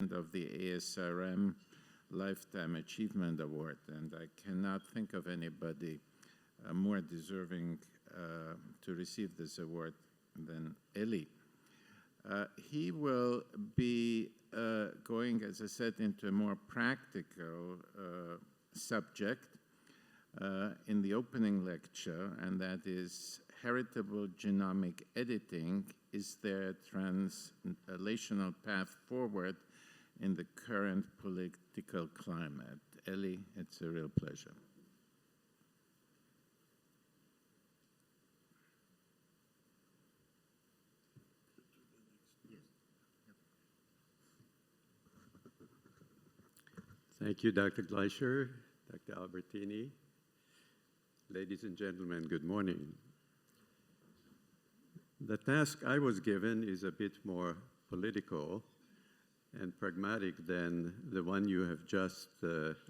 of the ASRM Lifetime Achievement Award, and I cannot think of anybody more deserving to receive this award than Eli. He will be going, as I said, into a more practical subject in the opening lecture, and that is heritable genomic editing. Is there a translational path forward in the current political climate? Eli, it's a real pleasure. Thank you, Dr. Gleicher, Dr. Albertini. Ladies and gentlemen, good morning. The task I was given is a bit more political and pragmatic than the one you have just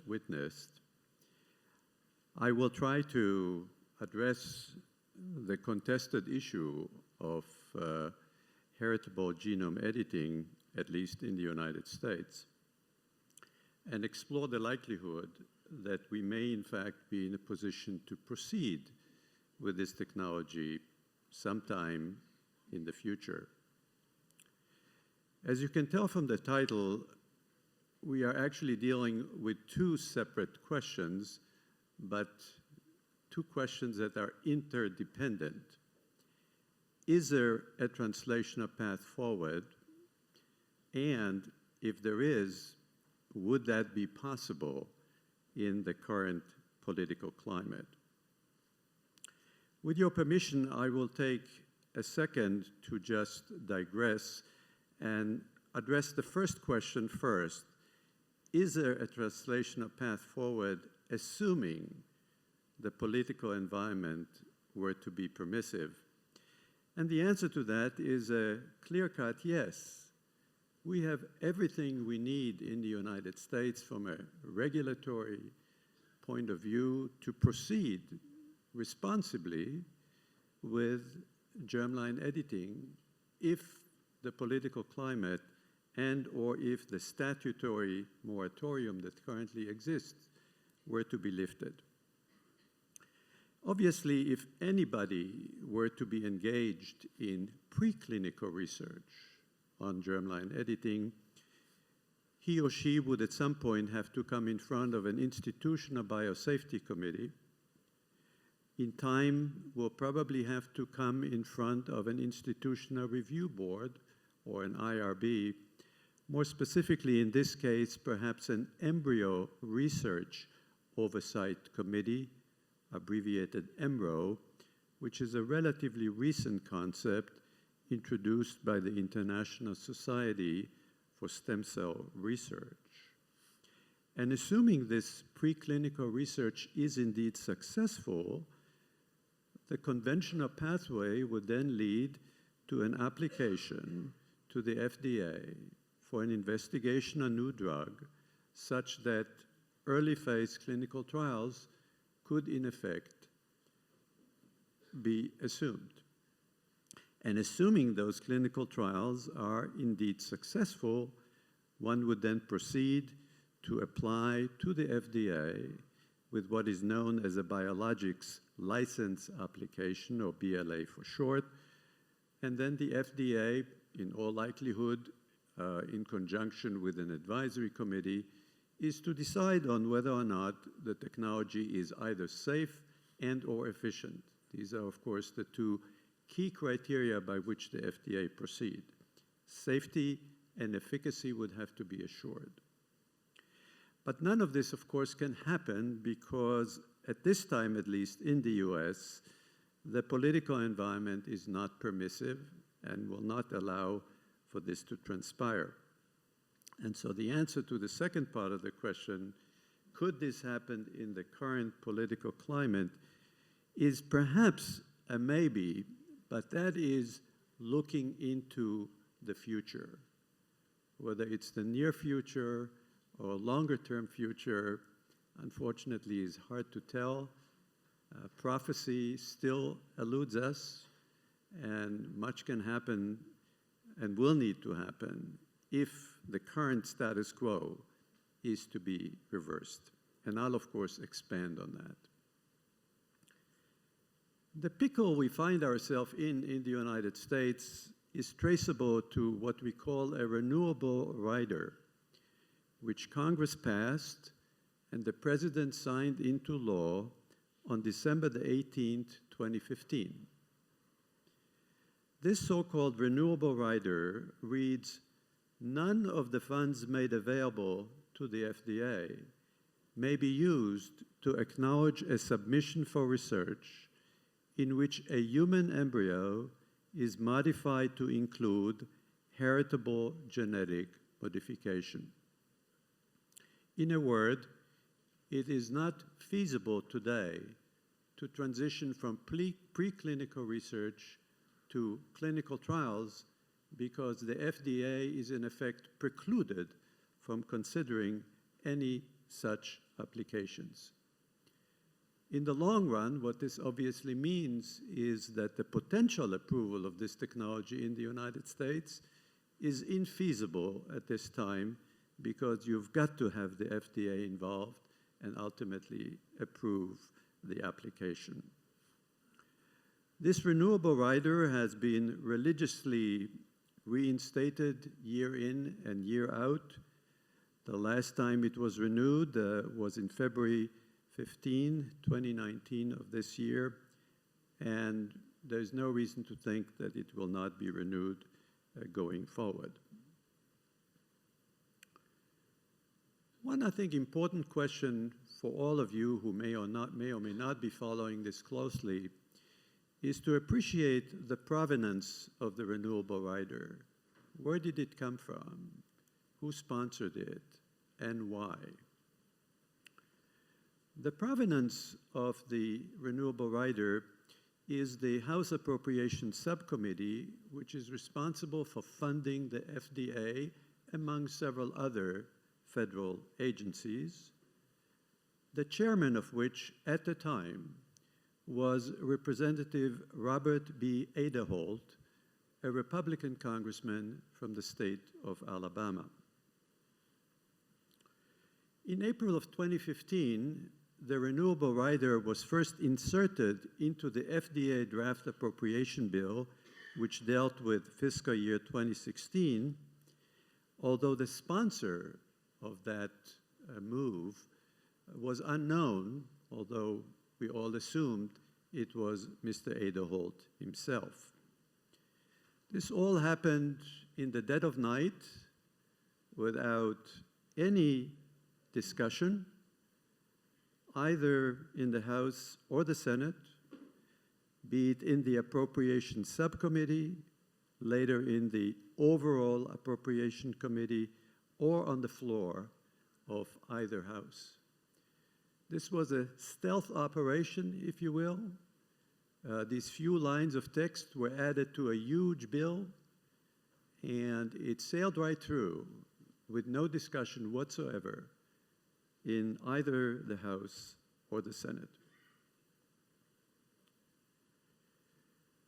witnessed. I will try to address the contested issue of heritable genome editing, at least in the United States, and explore the likelihood that we may in fact be in a position to proceed with this technology sometime in the future. As you can tell from the title, we are actually dealing with two separate questions, but two questions that are interdependent. Is there a translational path forward? And if there is, would that be possible in the current political climate? With your permission, I will take a second to just digress and address the first question first. Is there a translational path forward, assuming the political environment were to be permissive? And the answer to that is a clear-cut yes. We have everything we need in the United States from a regulatory point of view to proceed responsibly with germline editing if the political climate and or if the statutory moratorium that currently exists were to be lifted. Obviously, if anybody were to be engaged in preclinical research on germline editing, he or she would at some point have to come in front of an institutional biosafety committee. In time, will probably have to come in front of an institutional review board or an IRB. More specifically, in this case, perhaps an embryo research oversight committee, abbreviated EMRO, which is a relatively recent concept introduced by the International Society for Stem Cell Research. And assuming this preclinical research is indeed successful, the conventional pathway would then lead to an application to the FDA for an investigation on new drug such that early phase clinical trials could in effect be assumed. And assuming those clinical trials are indeed successful, one would then proceed to apply to the FDA with what is known as a Biologics License Application, or BLA for short, and then the FDA, in all likelihood, in conjunction with an advisory committee, is to decide on whether or not the technology is either safe and or efficient. These are, of course, the two key criteria by which the FDA proceed. Safety and efficacy would have to be assured. But none of this, of course, can happen because at this time, at least in the US, the political environment is not permissive and will not allow for this to transpire. And so the answer to the second part of the question, could this happen in the current political climate, is perhaps a maybe, but that is looking into the future. Whether it's the near future or longer-term future, unfortunately, is hard to tell. Prophecy still eludes us, and much can happen and will need to happen if the current status quo is to be reversed. And I'll, of course, expand on that. The pickle we find ourselves in the United States is traceable to what we call a renewable rider, which Congress passed and the President signed into law on December the 18th, 2015. This so-called renewable rider reads, none of the funds made available to the FDA may be used to acknowledge a submission for research in which a human embryo is modified to include heritable genetic modification. In a word, it is not feasible today to transition from preclinical research to clinical trials because the FDA is in effect precluded from considering any such applications. In the long run, what this obviously means is that the potential approval of this technology in the United States is infeasible at this time because you've got to have the FDA involved and ultimately approve the application. This renewable rider has been religiously reinstated year in and year out. The last time it was renewed was in February 15, 2019 of this year, and there's no reason to think that it will not be renewed going forward. One, I think, important question for all of you who may or may not be following this closely is to appreciate the provenance of the renewable rider. Where did it come from? Who sponsored it? And why? The provenance of the renewable rider is the House Appropriations Subcommittee, which is responsible for funding the FDA, among several other federal agencies, the chairman of which at the time was Representative Robert B. Aderholt, a Republican congressman from the state of Alabama. In April of 2015, the renewable rider was first inserted into the FDA draft appropriation bill, which dealt with fiscal year 2016, although the sponsor of that move was unknown, although we all assumed it was Mr. Aderholt himself. This all happened in the dead of night without any discussion, either in the House or the Senate, be it in the Appropriations Subcommittee, later in the overall Appropriation Committee, or on the floor of either house. This was a stealth operation, if you will. These few lines of text were added to a huge bill, and it sailed right through with no discussion whatsoever in either the House or the Senate.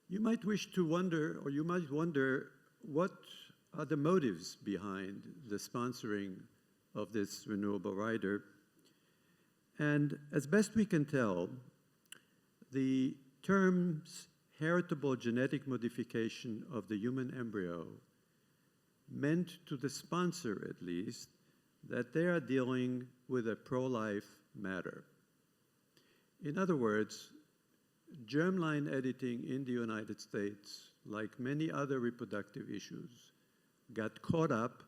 You might wish to wonder, or you might wonder, what are the motives behind the sponsoring of this renewable rider? And as best we can tell, the terms heritable genetic modification of the human embryo meant to the sponsor, at least, that they are dealing with a pro-life matter. In other words, germline editing in the United States, like many other reproductive issues, got caught up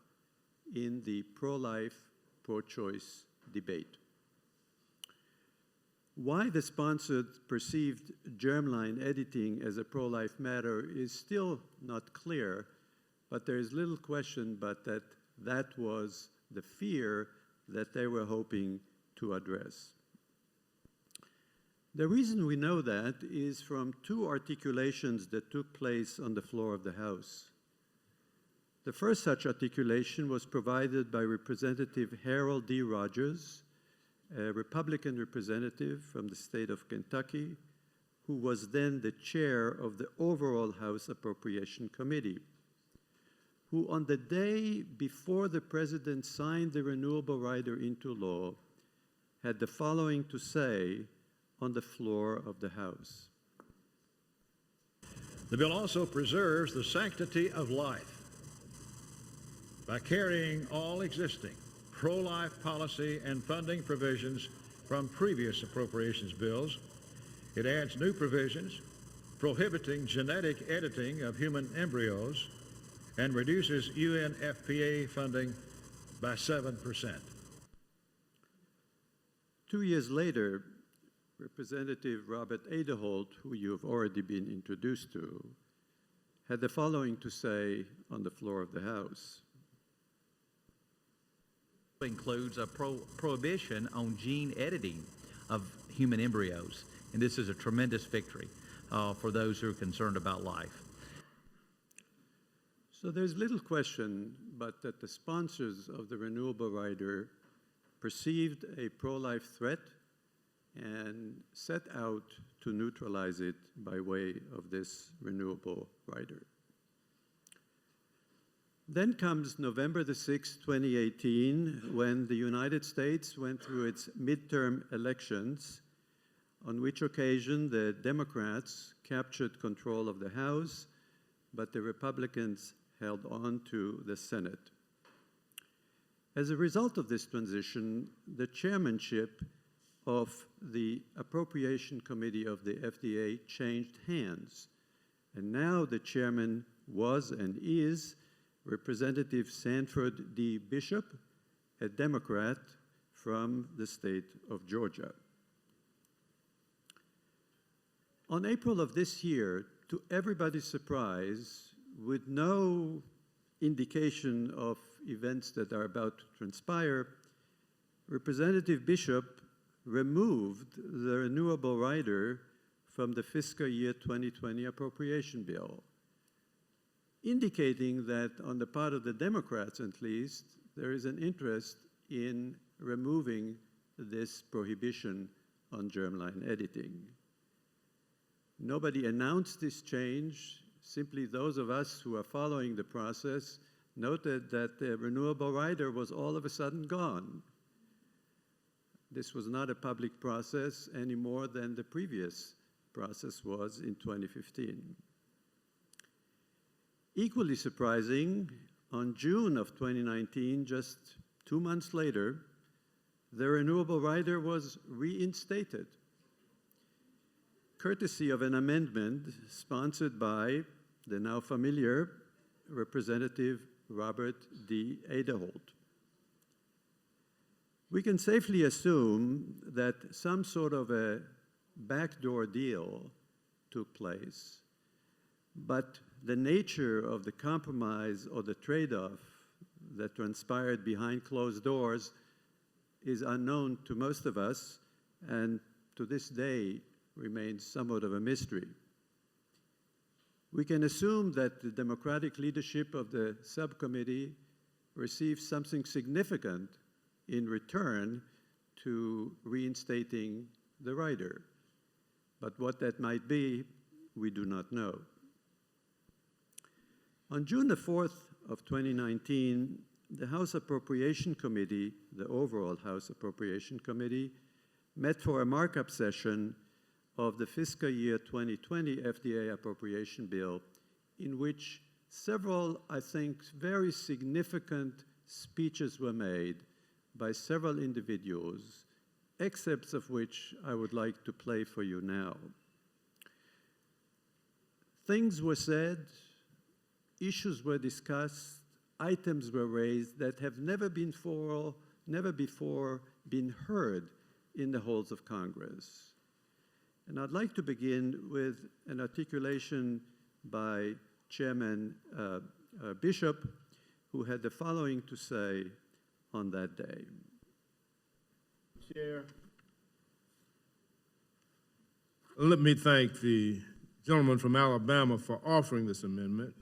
in the pro-life, pro-choice debate. Why the sponsor perceived germline editing as a pro-life matter is still not clear, but there is little question but that was the fear that they were hoping to address. The reason we know that is from two articulations that took place on the floor of the House. The first such articulation was provided by Representative Harold D. Rogers, a Republican representative from the state of Kentucky, who was then the chair of the overall House Appropriation Committee. who on the day before the president signed the renewable rider into law had the following to say on the floor of the House. The bill also preserves the sanctity of life by carrying all existing pro-life policy and funding provisions from previous appropriations bills. It adds new provisions prohibiting genetic editing of human embryos and reduces UNFPA funding by 7%. 2 years later, Representative Robert Aderholt, who you've already been introduced to, had the following to say on the floor of the House. Includes a prohibition on gene editing of human embryos, and this is a tremendous victory for those who are concerned about life. So there's little question but that the sponsors of the renewable rider perceived a pro-life threat and set out to neutralize it by way of this renewable rider. Then comes November the 6th, 2018, when the United States went through its midterm elections, on which occasion the Democrats captured control of the House, but the Republicans held on to the Senate. As a result of this transition, the chairmanship of the Appropriation Committee of the FDA changed hands, and now the chairman was and is Representative Sanford D. Bishop, a Democrat from the state of Georgia. On April of this year, to everybody's surprise, with no indication of events that are about to transpire, Representative Bishop removed the renewable rider from the fiscal year 2020 appropriation bill, indicating that on the part of the Democrats at least, there is an interest in removing this prohibition on germline editing. Nobody announced this change. Simply those of us who are following the process noted that the renewable rider was all of a sudden gone. This was not a public process any more than the previous process was in 2015. Equally surprising, on June of 2019, just 2 months later, the renewable rider was reinstated, courtesy of an amendment sponsored by the now familiar Representative Robert D. Aderholt. We can safely assume that some sort of a backdoor deal took place, but the nature of the compromise or the trade-off that transpired behind closed doors is unknown to most of us, and to this day remains somewhat of a mystery. We can assume that the Democratic leadership of the subcommittee received something significant in return to reinstating the rider. But what that might be, we do not know. On June the 4th of 2019, the House Appropriation Committee, the overall House Appropriation Committee, met for a markup session of the fiscal year 2020 FDA appropriation bill, in which several, I think, very significant speeches were made by several individuals, excerpts of which I would like to play for you now. Things were said, issues were discussed, items were raised that have never before been heard in the halls of Congress. And I'd like to begin with an articulation by Chairman Bishop, who had the following to say on that day. Chair, let me thank the gentleman from Alabama for offering this amendment.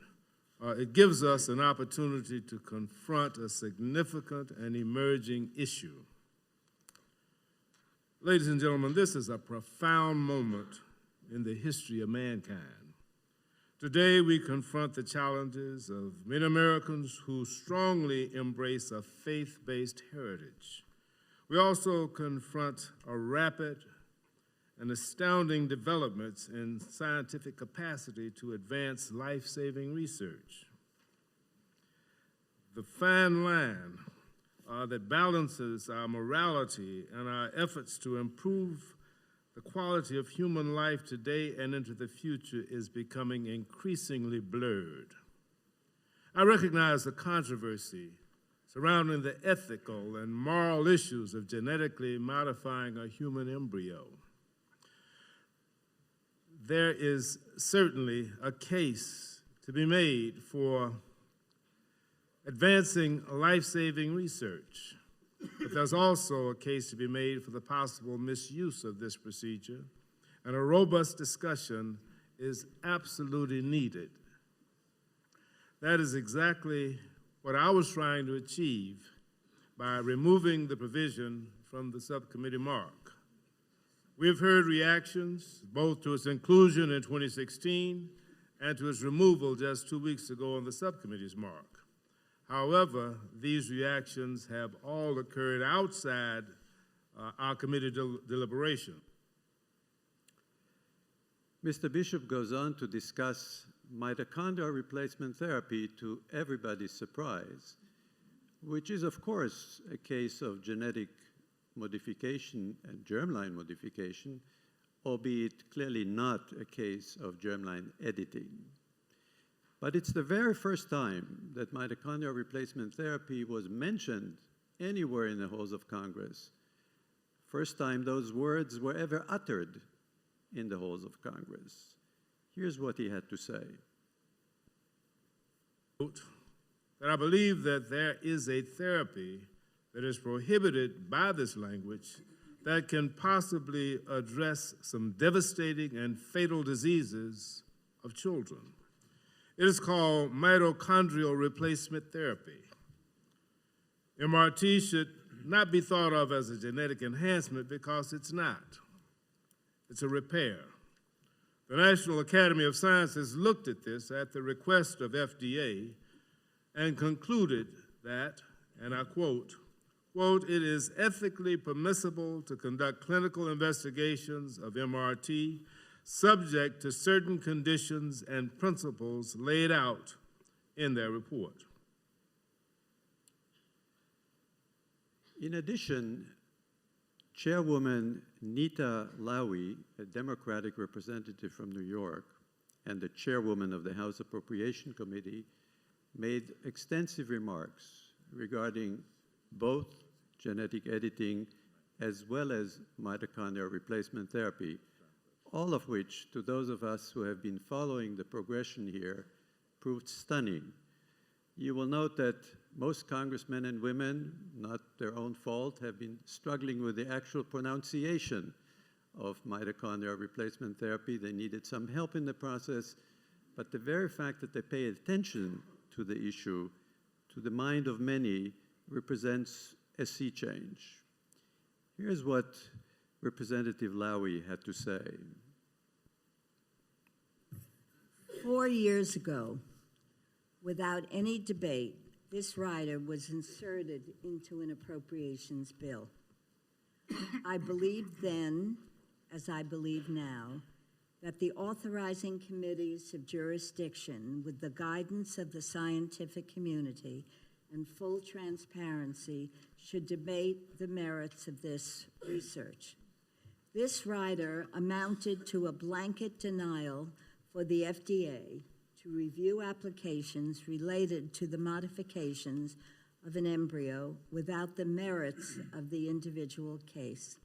It gives us an opportunity to confront a significant and emerging issue. Ladies and gentlemen, this is a profound moment in the history of mankind. Today, we confront the challenges of many Americans who strongly embrace a faith-based heritage. We also confront a rapid and astounding developments in scientific capacity to advance life-saving research. The fine line that balances our morality and our efforts to improve the quality of human life today and into the future is becoming increasingly blurred. I recognize the controversy surrounding the ethical and moral issues of genetically modifying a human embryo. There is certainly a case to be made for advancing life-saving research, but there's also a case to be made for the possible misuse of this procedure, and a robust discussion is absolutely needed. That is exactly what I was trying to achieve by removing the provision from the subcommittee mark. We've heard reactions both to its inclusion in 2016 and to its removal just 2 weeks ago on the subcommittee's mark. However, these reactions have all occurred outside our committee deliberation. Mr. Bishop goes on to discuss mitochondrial replacement therapy to everybody's surprise, which is, of course, a case of genetic modification and germline modification, albeit clearly not a case of germline editing. But it's the very first time that mitochondrial replacement therapy was mentioned anywhere in the halls of Congress. First time those words were ever uttered in the halls of Congress. Here's what he had to say. That I believe that there is a therapy that is prohibited by this language that can possibly address some devastating and fatal diseases of children. It is called mitochondrial replacement therapy. MRT should not be thought of as a genetic enhancement because it's not. It's a repair. The National Academy of Sciences looked at this at the request of FDA and concluded that, and I quote, "It is ethically permissible to conduct clinical investigations of MRT subject to certain conditions and principles laid out in their report." In addition, Chairwoman Nita Lowey, a Democratic representative from New York, and the chairwoman of the House Appropriation Committee, made extensive remarks regarding both genetic editing as well as mitochondrial replacement therapy, all of which, to those of us who have been following the progression here, proved stunning. You will note that most congressmen and women, not their own fault, have been struggling with the actual pronunciation of mitochondrial replacement therapy. They needed some help in the process, but the very fact that they pay attention to the issue, to the mind of many, represents a sea change. Here's what Representative Lowey had to say. 4 years ago, without any debate, this rider was inserted into an appropriations bill. I believed then, as I believe now, that the authorizing committees of jurisdiction, with the guidance of the scientific community and full transparency, should debate the merits of this research. This rider amounted to a blanket denial for the FDA to review applications related to the modifications of an embryo without the merits of the individual case.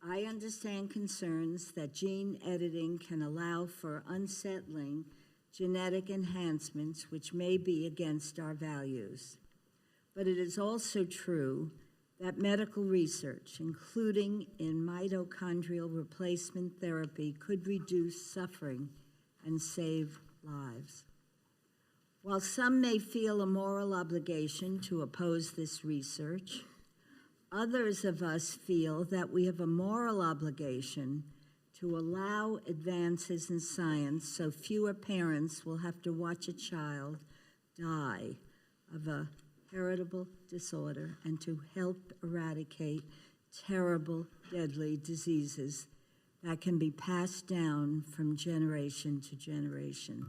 I understand concerns that gene editing can allow for unsettling genetic enhancements which may be against our values. But it is also true that medical research, including in mitochondrial replacement therapy, could reduce suffering and save lives. While some may feel a moral obligation to oppose this research, others of us feel that we have a moral obligation to allow advances in science so fewer parents will have to watch a child die of a heritable disorder, and to help eradicate terrible, deadly diseases that can be passed down from generation to generation.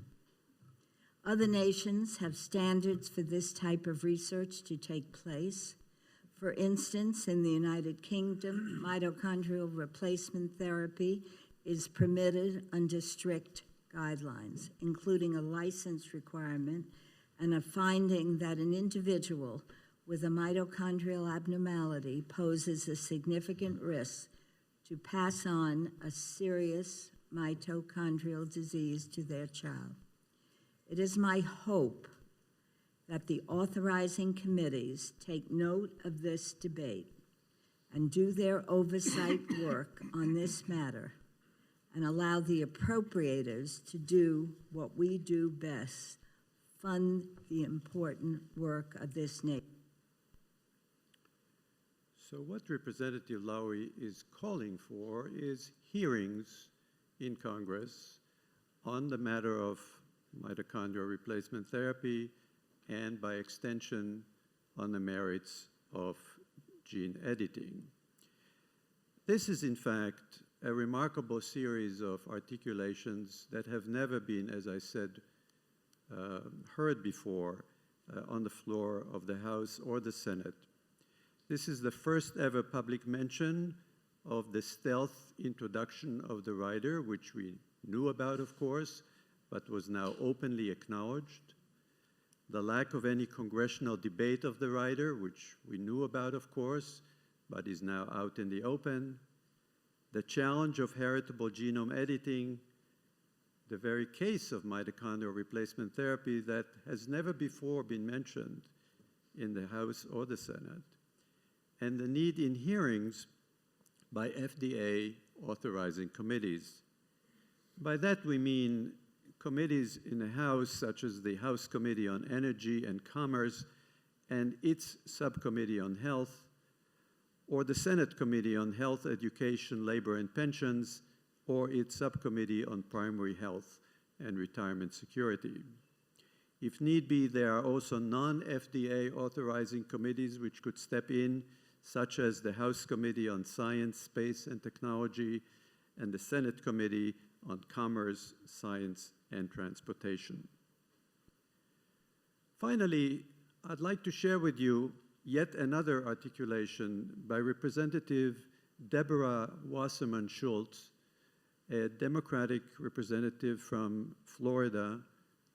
Other nations have standards for this type of research to take place. For instance, in the United Kingdom, mitochondrial replacement therapy is permitted under strict guidelines, including a license requirement and a finding that an individual with a mitochondrial abnormality poses a significant risk to pass on a serious mitochondrial disease to their child. It is my hope that the authorizing committees take note of this debate and do their oversight work on this matter and allow the appropriators to do what we do best, fund the important work of this nation. So what Representative Lowry is calling for is hearings in Congress on the matter of mitochondrial replacement therapy and, by extension, on the merits of gene editing. This is, in fact, a remarkable series of articulations that have never been, as I said, heard before on the floor of the House or the Senate. This is the first ever public mention of the stealth introduction of the rider, which we knew about, of course, but was now openly acknowledged. The lack of any congressional debate of the rider, which we knew about, of course, but is now out in the open. The challenge of heritable genome editing, the very case of mitochondrial replacement therapy that has never before been mentioned in the House or the Senate, and the need in hearings by FDA authorizing committees. By that we mean committees in the House, such as the House Committee on Energy and Commerce and its Subcommittee on Health, or the Senate Committee on Health, Education, Labor, and Pensions, or its Subcommittee on Primary Health and Retirement Security. If need be, there are also non-FDA authorizing committees which could step in, such as the House Committee on Science, Space, and Technology, and the Senate Committee on Commerce, Science, and Transportation. Finally, I'd like to share with you yet another articulation by Representative Deborah Wasserman Schultz, a Democratic representative from Florida,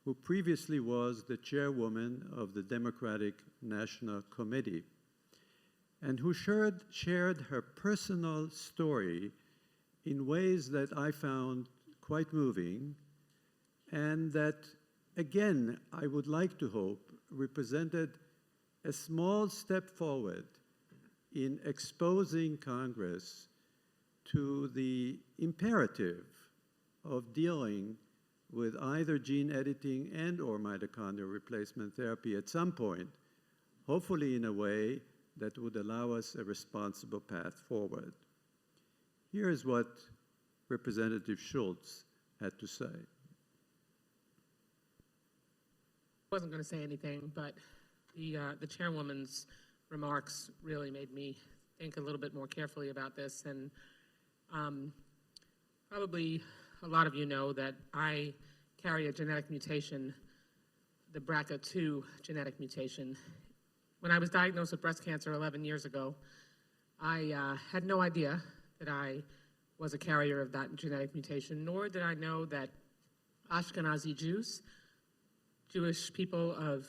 who previously was the chairwoman of the Democratic National Committee, and who shared her personal story in ways that I found quite moving, and that, again, I would like to hope represented a small step forward in exposing Congress to the imperative of dealing with either gene editing and or mitochondrial replacement therapy at some point, hopefully in a way that would allow us a responsible path forward. Here is what Representative Schultz had to say. I wasn't going to say anything, but the chairwoman's remarks really made me think a little bit more carefully about this. And probably a lot of you know that I carry a genetic mutation, the BRCA2 genetic mutation. When I was diagnosed with breast cancer 11 years ago, I had no idea that I was a carrier of that genetic mutation, nor did I know that Ashkenazi Jews, Jewish people of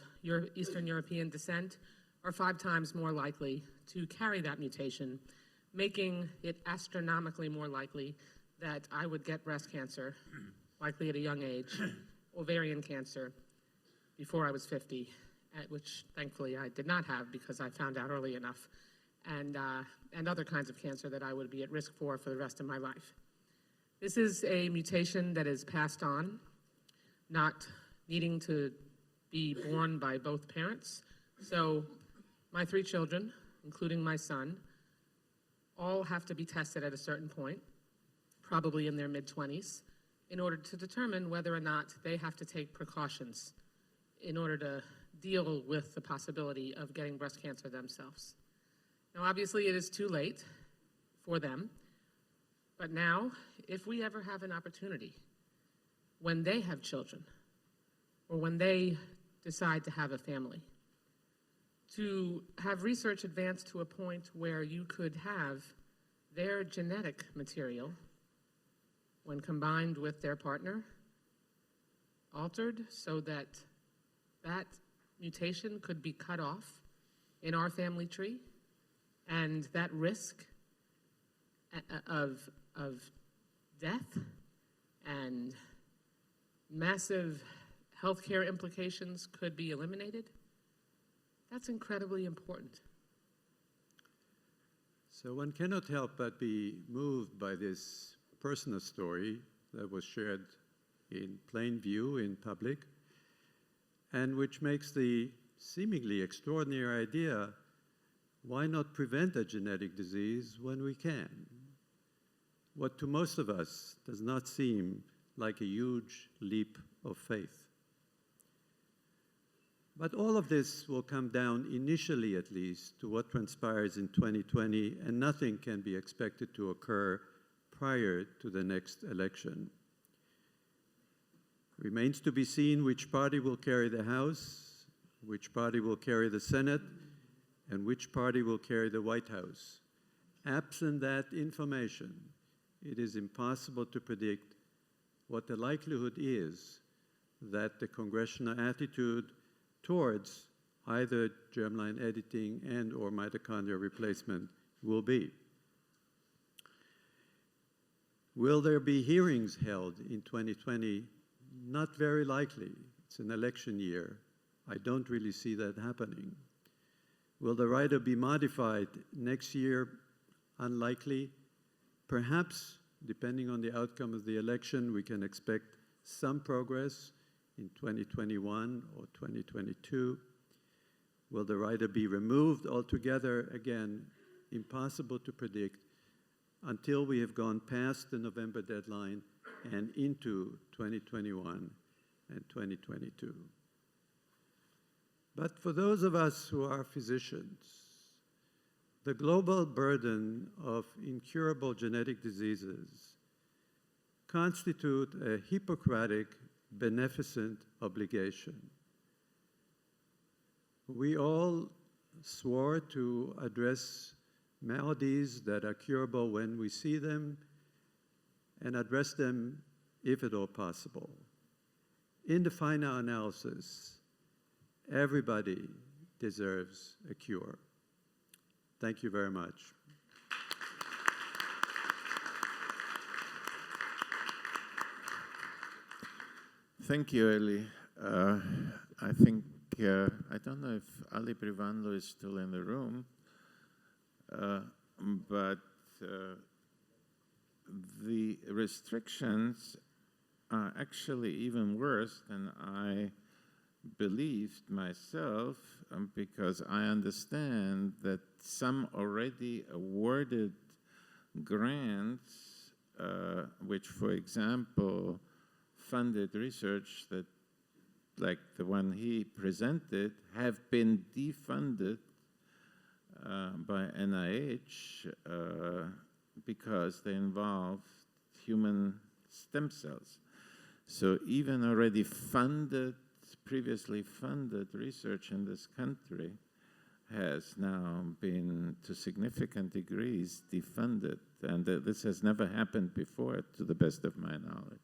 Eastern European descent, are 5 times more likely to carry that mutation, making it astronomically more likely that I would get breast cancer, likely at a young age, ovarian cancer, before I was 50, which thankfully I did not have because I found out early enough, and other kinds of cancer that I would be at risk for the rest of my life. This is a mutation that is passed on, not needing to be born by both parents. So my 3 children, including my son, all have to be tested at a certain point. probably in their mid-20s, in order to determine whether or not they have to take precautions in order to deal with the possibility of getting breast cancer themselves. Now, obviously, it is too late for them, but now, if we ever have an opportunity when they have children or when they decide to have a family, to have research advance to a point where you could have their genetic material, when combined with their partner, altered so that that mutation could be cut off in our family tree, and that risk of death and massive healthcare implications could be eliminated, that's incredibly important. So one cannot help but be moved by this personal story that was shared in plain view in public, and which makes the seemingly extraordinary idea, why not prevent a genetic disease when we can? What to most of us does not seem like a huge leap of faith. But all of this will come down, initially at least, to what transpires in 2020, and nothing can be expected to occur prior to the next election. Remains to be seen which party will carry the House, which party will carry the Senate, and which party will carry the White House. Absent that information, it is impossible to predict what the likelihood is that the congressional attitude towards either germline editing and or mitochondrial replacement will be. Will there be hearings held in 2020? Not very likely. It's an election year. I don't really see that happening. Will the rider be modified next year? Unlikely. Perhaps, depending on the outcome of the election, we can expect some progress in 2021 or 2022. Will the rider be removed altogether? Again, impossible to predict until we have gone past the November deadline and into 2021 and 2022. But for those of us who are physicians, the global burden of incurable genetic diseases constitute a Hippocratic beneficent obligation. We all swore to address maladies that are curable when we see them and address them if at all possible. In the final analysis, everybody deserves a cure. Thank you very much. Thank you, Eli. I think, I don't know if Ali Brivanlo is still in the room, but the restrictions are actually even worse than I believed myself, because I understand that some already awarded grants, which, for example, funded research that, like the one he presented, have been defunded by NIH because they involve human stem cells. So even already funded, previously funded research in this country has now been, to significant degrees, defunded. And this has never happened before, to the best of my knowledge.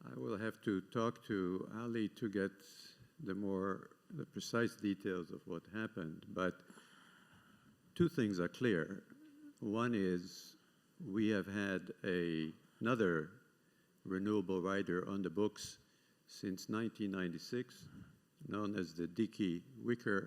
I will have to talk to Ali to get the precise details of what happened, but two things are clear. One is we have had another renewable rider on the books since 1996, known as the Dickey-Wicker